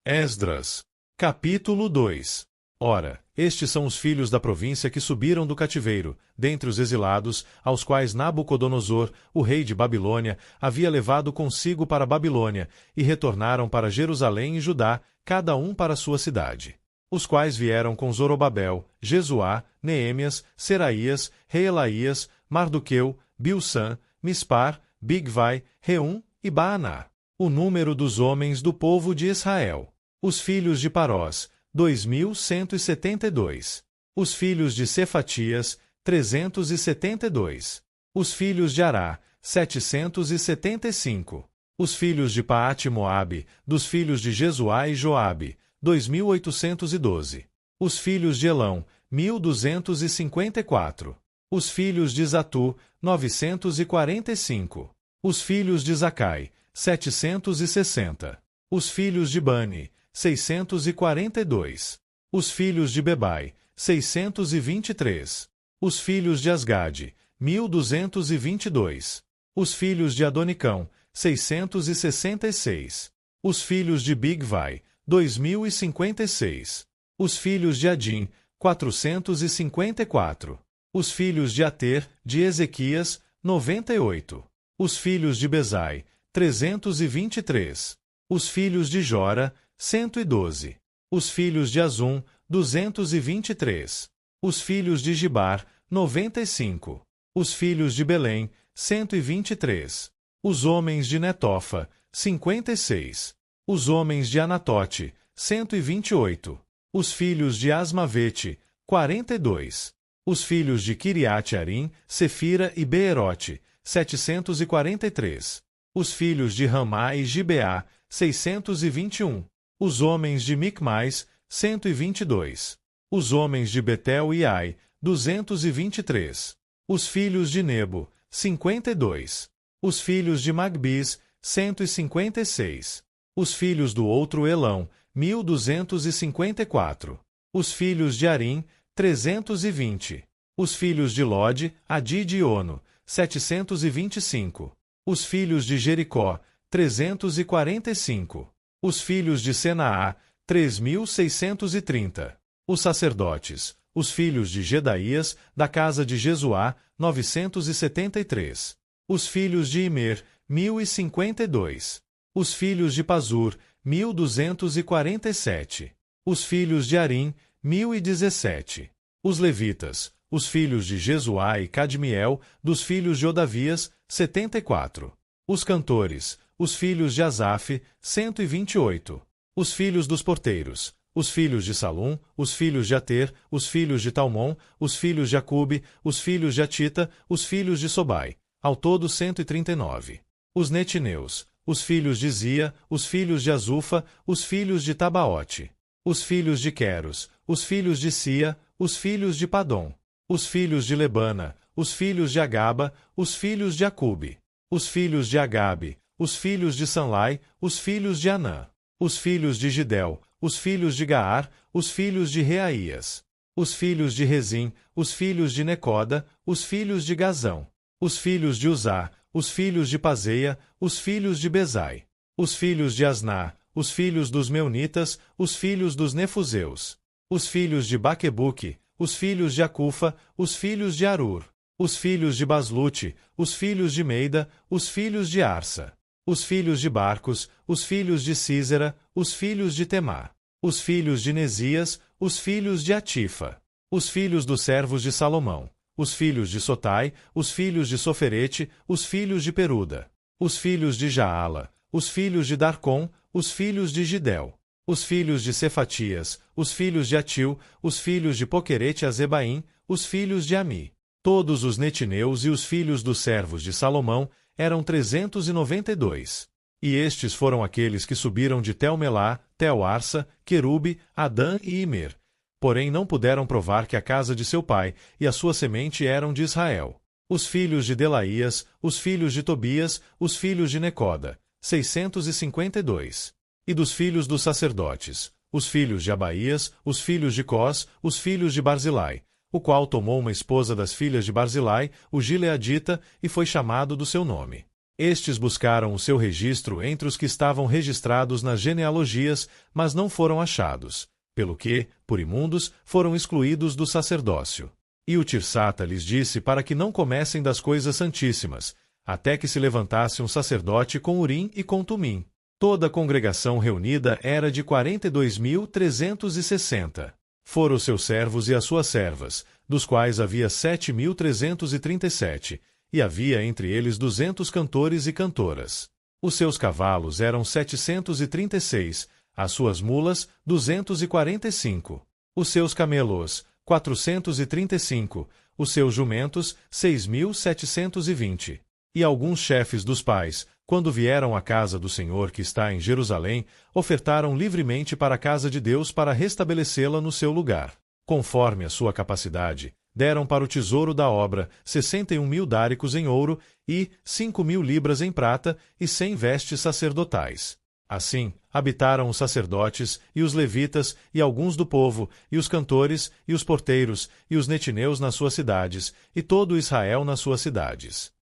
Esdras. Capítulo 2. Ora, estes são os filhos da província que subiram do cativeiro, dentre os exilados, aos quais Nabucodonosor, o rei de Babilônia, havia levado consigo para a Babilônia, e retornaram para Jerusalém e Judá, cada um para sua cidade. Os quais vieram com Zorobabel, Jesuá, Neemias, Seraías, Reelaías, Mardoqueu, Bilsã, Mispar, Bigvai, Reum e Baaná. O número dos homens do povo de Israel. Os filhos de Parós, 2.172. Os filhos de Cefatias, 372. Os filhos de Ará, 775. Os filhos de Paate-Moabe, dos filhos de Jesuá e Joabe, 2.812. Os filhos de Elão, 1.254. Os filhos de Zatu, 945. Os filhos de Zacai, 760. Os filhos de Bani, 642. Os filhos de Bebai, 623. Os filhos de Asgade, 1.222. Os filhos de Adonicão, 666. Os filhos de Bigvai, 2.056. Os filhos de Adim, 454. Os filhos de Ater, de Ezequias, 98. Os filhos de Bezai, 323. Os filhos de Jora, 112. Os filhos de Azum, 223. Os filhos de Gibar, 95. Os filhos de Belém, 123. Os homens de Netofa, 56. Os homens de Anatote, 128. Os filhos de Asmavete, 42. Os filhos de Kiriate-Arim, Sefira e Beerote, 743. Os filhos de Ramá e Gibeá, 621. Os homens de Micmais, 122. Os homens de Betel e Ai, 223. Os filhos de Nebo, 52. Os filhos de Magbis, 156. Os filhos do outro Elão, 1.254. Os filhos de Arim, 320. Os filhos de Lode, Adide e Ono, 725. Os filhos de Jericó, 345. Os filhos de Senaá, 3.630. Os sacerdotes, os filhos de Gedaías, da casa de Jesuá, 973. Os filhos de Imer, 1.052. Os filhos de Pazur, 1.247. Os filhos de Arim, 1.017. Os levitas, os filhos de Jesuá e Cadmiel, dos filhos de Odavias, 74. Os cantores, os filhos de Asaf, 128. Os filhos dos porteiros, os filhos de Salum, os filhos de Ater, os filhos de Talmon, os filhos de Acube, os filhos de Atita, os filhos de Sobai, ao todo 139. Os netineus, os filhos de Zia, os filhos de Azufa, os filhos de Tabaote. Os filhos de Queros, os filhos de Sia, os filhos de Padom. Os filhos de Lebana, os filhos de Agaba, os filhos de Acube. Os filhos de Agabe, os filhos de Sanlai, os filhos de Anã. Os filhos de Gidel, os filhos de Gaar, os filhos de Reaías. Os filhos de Rezim, os filhos de Necoda, os filhos de Gazão. Os filhos de Uzá, os filhos de Pazeia, os filhos de Bezai. Os filhos de Asná, os filhos dos Meunitas, os filhos dos Nefuseus. Os filhos de Baquebuque, os filhos de Acufa, os filhos de Arur. Os filhos de Baslute, os filhos de Meida, os filhos de Arsa. Os filhos de Barcos, os filhos de Císera, os filhos de Temá. Os filhos de Nesias, os filhos de Atifa. Os filhos dos servos de Salomão. Os filhos de Sotai, os filhos de Soferete, os filhos de Peruda. Os filhos de Jaala, os filhos de Darcom, os filhos de Gidel. Os filhos de Cefatias, os filhos de Atil, os filhos de Poquerete Azebaim, os filhos de Ami. Todos os netineus e os filhos dos servos de Salomão eram 392. E estes foram aqueles que subiram de Tel-Melá, Tel-Arsa, Querube, Adã e Imer. Porém não puderam provar que a casa de seu pai e a sua semente eram de Israel. Os filhos de Delaías, os filhos de Tobias, os filhos de Necoda, 652. E dos filhos dos sacerdotes, os filhos de Abaías, os filhos de Cós, os filhos de Barzilai, o qual tomou uma esposa das filhas de Barzilai, o Gileadita, e foi chamado do seu nome. Estes buscaram o seu registro entre os que estavam registrados nas genealogias, mas não foram achados, pelo que, por imundos, foram excluídos do sacerdócio. E o Tirsata lhes disse para que não comessem das coisas santíssimas, até que se levantasse um sacerdote com Urim e com Tumim. Toda a congregação reunida era de 42.360. Foram os seus servos e as suas servas, dos quais havia 7.337, e havia entre eles 200 cantores e cantoras. Os seus cavalos eram 736, as suas mulas 245, os seus camelos 435, os seus jumentos 6.720. E alguns chefes dos pais, quando vieram à casa do Senhor que está em Jerusalém, ofertaram livremente para a casa de Deus para restabelecê-la no seu lugar. Conforme a sua capacidade, deram para o tesouro da obra 61.000 dáricos em ouro e 5.000 libras em prata e 100 vestes sacerdotais. Assim, habitaram os sacerdotes e os levitas e alguns do povo, e os cantores e os porteiros e os netineus nas suas cidades, e todo Israel nas suas cidades.